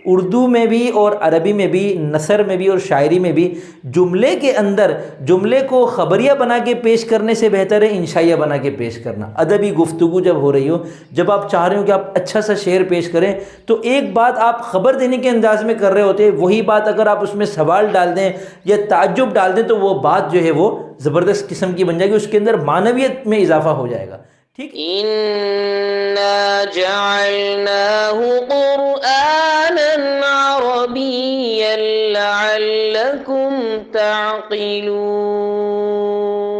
اردو میں بھی اور عربی میں بھی، نثر میں بھی اور شاعری میں بھی جملے کے اندر جملے کو خبریہ بنا کے پیش کرنے سے بہتر ہے انشائیہ بنا کے پیش کرنا۔ ادبی گفتگو جب ہو رہی ہو، جب آپ چاہ رہے ہو کہ آپ اچھا سا شعر پیش کریں، تو ایک بات آپ خبر دینے کے انداز میں کر رہے ہوتے ہیں، وہی بات اگر آپ اس میں سوال ڈال دیں یا تعجب ڈال دیں تو وہ بات جو ہے وہ زبردست قسم کی بن جائے گی، اس کے اندر معنویت میں اضافہ ہو جائے گا۔ ٹھیک، إنا جعلناه قرآنا عربيا لعلكم تعقلون۔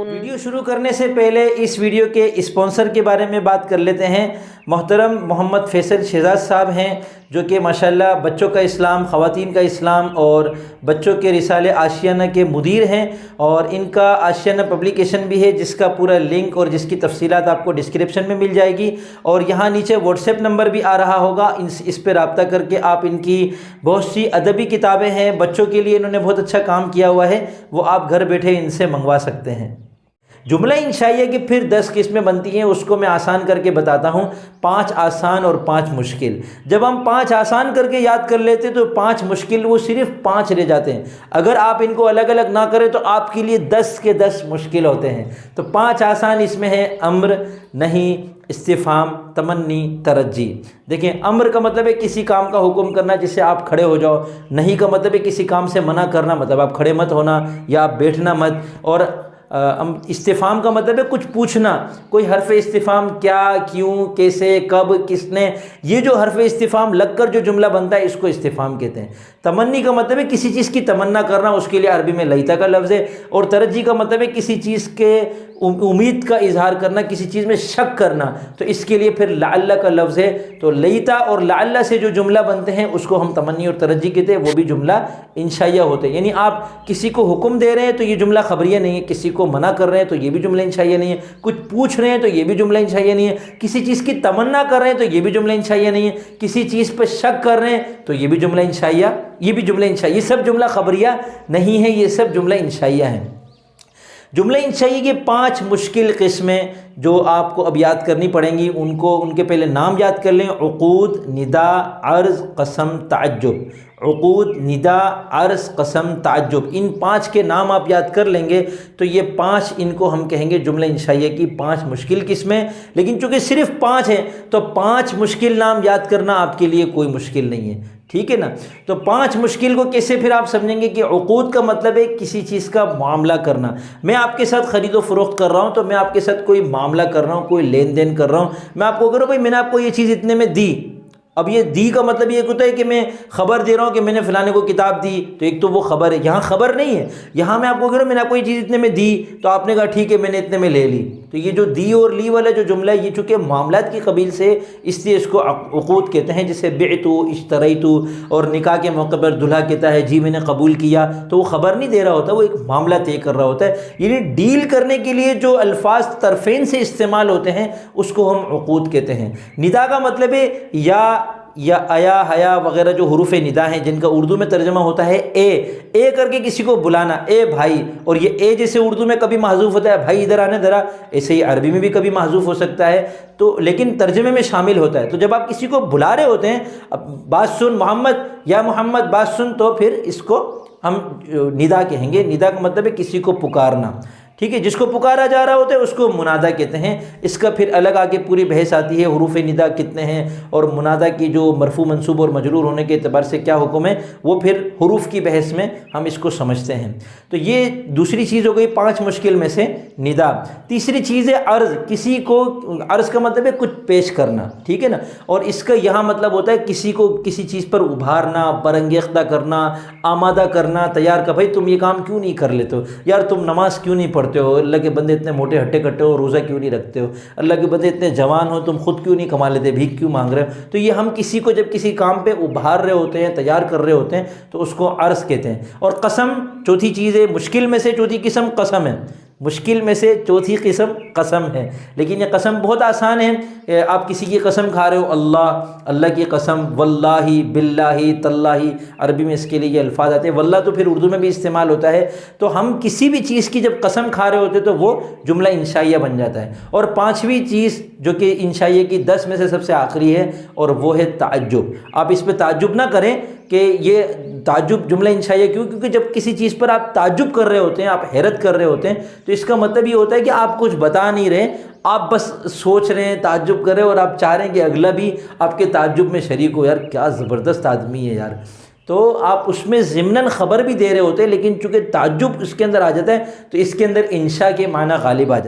ویڈیو شروع کرنے سے پہلے اس ویڈیو کے اسپانسر کے بارے میں بات کر لیتے ہیں۔ محترم محمد فیصل شہزاد صاحب ہیں، جو کہ ماشاءاللہ بچوں کا اسلام، خواتین کا اسلام اور بچوں کے رسالے آشیانہ کے مدیر ہیں، اور ان کا آشیانہ پبلیکیشن بھی ہے، جس کا پورا لنک اور جس کی تفصیلات آپ کو ڈسکرپشن میں مل جائے گی، اور یہاں نیچے واٹس ایپ نمبر بھی آ رہا ہوگا، اس پہ رابطہ کر کے آپ ان کی بہت سی ادبی کتابیں ہیں، بچوں کے لیے انہوں نے بہت اچھا کام کیا ہوا ہے، وہ آپ گھر بیٹھے ان سے منگوا سکتے ہیں۔ جملہ انشائیہ کی پھر 10 قسمیں بنتی ہیں، اس کو میں آسان کر کے بتاتا ہوں، 5 آسان اور 5 مشکل۔ جب ہم 5 آسان کر کے یاد کر لیتے تو 5 مشکل، وہ صرف 5 رہ جاتے ہیں۔ اگر آپ ان کو الگ الگ نہ کریں تو آپ کے لیے 10 کے 10 مشکل ہوتے ہیں۔ تو 5 آسان اس میں ہے: امر، نہیں، استفہام، تمنی، ترجی۔ دیکھیں، امر کا مطلب ہے کسی کام کا حکم کرنا جس سے آپ کھڑے ہو جاؤ، نہیں کا مطلب ہے کسی کام سے منع کرنا، مطلب آپ کھڑے مت ہونا یا آپ بیٹھنا مت، اور استفہام کا مطلب ہے کچھ پوچھنا، کوئی حرف استفہام، کیا، کیوں، کیسے، کب، کس نے، یہ جو حرف استفہام لگ کر جو جملہ بنتا ہے اس کو استفہام کہتے ہیں۔ تمنی کا مطلب ہے کسی چیز کی تمنا کرنا، اس کے لیے عربی میں لیتا کا لفظ ہے، اور ترجی کا مطلب ہے کسی چیز کے امید کا اظہار کرنا، کسی چیز میں شک کرنا، تو اس کے لیے پھر لعل کا لفظ ہے۔ تو لیتا اور لعل سے جو جملہ بنتے ہیں اس کو ہم تمنی اور ترجی کہتے ہیں، وہ بھی جملہ انشائیہ ہوتے ہیں۔ یعنی آپ کسی کو حکم دے رہے ہیں تو یہ جملہ خبریہ نہیں ہے، کسی کو منع کر رہے ہیں تو یہ بھی جملہ انشائیہ نہیں ہے، کچھ پوچھ رہے ہیں تو یہ بھی جملہ انشائیہ نہیں ہے، کسی چیز کی تمنا کر رہے ہیں تو یہ بھی جملہ انشائیہ نہیں ہے، کسی چیز پہ شک کر رہے ہیں تو یہ بھی جملہ انشائیہ، یہ بھی جملہ انشائیہ، یہ سب جملہ خبریہ نہیں ہے، یہ سب جملہ انشائیہ ہیں۔ جملہ انشائیہ کی 5 مشکل قسمیں جو آپ کو اب یاد کرنی پڑیں گی، ان کے پہلے نام یاد کر لیں: عقود، ندا، عرض، قسم، تعجب۔ عقود، ندا، عرض، قسم، تعجب، ان 5 کے نام آپ یاد کر لیں گے تو یہ 5، ان کو ہم کہیں گے جملہ انشائیہ کی 5 مشکل قسمیں۔ لیکن چونکہ صرف 5 ہیں تو 5 مشکل نام یاد کرنا آپ کے لیے کوئی مشکل نہیں ہے، ٹھیک ہے نا؟ تو 5 مشکل کو کیسے پھر آپ سمجھیں گے کہ عقود کا مطلب ہے کسی چیز کا معاملہ کرنا۔ میں آپ کے ساتھ خرید و فروخت کر رہا ہوں تو میں آپ کے ساتھ کوئی معاملہ کر رہا ہوں، کوئی لین دین کر رہا ہوں، میں آپ کو کہہ رہا ہوں بھائی میں نے آپ کو یہ چیز اتنے میں دی۔ اب یہ دی کا مطلب یہ ہوتا ہے کہ میں خبر دے رہا ہوں کہ میں نے فلانے کو کتاب دی، تو ایک تو وہ خبر ہے، یہاں خبر نہیں ہے، یہاں میں آپ کو کہہ رہا ہوں میں نے آپ کو یہ چیز اتنے میں دی تو آپ نے کہا ٹھیک ہے میں نے اتنے میں لے لی۔ تو یہ جو دی اور لی والا جو جملہ ہے یہ چونکہ معاملات کی قبیل سے، اس لیے اس کو عقود کہتے ہیں، جسے بعتو، اشتریتو، اور نکاح کے موقع پر دلہا کہتا ہے جی میں نے قبول کیا، تو وہ خبر نہیں دے رہا ہوتا، وہ ایک معاملہ طے کر رہا ہوتا ہے۔ یعنی ڈیل کرنے کے لیے جو الفاظ طرفین سے استعمال ہوتے ہیں اس کو ہم عقود کہتے ہیں۔ ندا کا مطلب ہے یا ایا، حیا وغیرہ جو حروف ندا ہیں جن کا اردو میں ترجمہ ہوتا ہے اے کر کے کسی کو بلانا، اے بھائی، اور یہ اے جیسے اردو میں کبھی محذوف ہوتا ہے بھائی ادھر آنے ذرا، ایسے ہی عربی میں بھی کبھی محذوف ہو سکتا ہے، تو لیکن ترجمے میں شامل ہوتا ہے۔ تو جب آپ کسی کو بلا رہے ہوتے ہیں، اب بات سن محمد، یا محمد بات سن، تو پھر اس کو ہم ندا کہیں گے۔ ندا کا مطلب ہے کسی کو پکارنا، ٹھیک ہے، جس کو پکارا جا رہا ہوتا ہے اس کو منادا کہتے ہیں۔ اس کا پھر الگ آگے پوری بحث آتی ہے، حروف ندا کتنے ہیں اور منادا کی جو مرفوع منصوب اور مجرور ہونے کے اعتبار سے کیا حکم ہے، وہ پھر حروف کی بحث میں ہم اس کو سمجھتے ہیں۔ تو یہ دوسری چیز ہو گئی 5 مشکل میں سے ندا۔ تیسری چیز ہے عرض، کسی کو، عرض کا مطلب ہے کچھ پیش کرنا، ٹھیک ہے نا، اور اس کا یہاں مطلب ہوتا ہے کسی کو کسی چیز پر ابھارنا، برانگیختہ کرنا، آمادہ کرنا، تیار کر، بھائی تم یہ کام کیوں نہیں کر لیتے ہو، یار تم نماز کیوں نہیں پڑھتے ہو، اللہ کے بندے اتنے موٹے ہٹے کٹے ہو، روزہ کیوں نہیں رکھتے ہو، اللہ کے بندے اتنے جوان ہو تم خود کیوں نہیں کما لیتے، بھیک کیوں مانگ رہے ہو۔ تو یہ ہم کسی کو جب کسی کام پہ ابھار رہے ہوتے ہیں، تیار کر رہے ہوتے ہیں، تو اس کو عرض کہتے ہیں۔ اور قسم چوتھی چیز ہے، مشکل میں سے چوتھی قسم قسم ہے، مشکل میں سے چوتھی قسم قسم ہے، لیکن یہ قسم بہت آسان ہے۔ آپ کسی کی قسم کھا رہے ہو، اللہ کی قسم، واللہ، باللہ، تاللہ، عربی میں اس کے لیے یہ الفاظ آتے ہیں۔ واللہ تو پھر اردو میں بھی استعمال ہوتا ہے۔ تو ہم کسی بھی چیز کی جب قسم کھا رہے ہوتے تو وہ جملہ انشائیہ بن جاتا ہے۔ اور 5ویں چیز جو کہ انشائیہ کی 10 میں سے سب سے آخری ہے، اور وہ ہے تعجب۔ آپ اس پہ تعجب نہ کریں، کہ یہ تعجب جملہ انشائیہ کیوں؟ کیونکہ جب کسی چیز پر آپ تعجب کر رہے ہوتے ہیں، آپ حیرت کر رہے ہوتے ہیں، تو اس کا مطلب یہ ہوتا ہے کہ آپ کچھ بتا نہیں رہے، آپ بس سوچ رہے ہیں، تعجب کر رہے ہیں، اور آپ چاہ رہے ہیں کہ اگلا بھی آپ کے تعجب میں شریک ہو۔ یار کیا زبردست آدمی ہے یار، تو آپ اس میں ضمناً خبر بھی دے رہے ہوتے ہیں، لیکن چونکہ تعجب اس کے اندر آ جاتا ہے تو اس کے اندر انشاء کے معنی غالب آ جاتے ہیں۔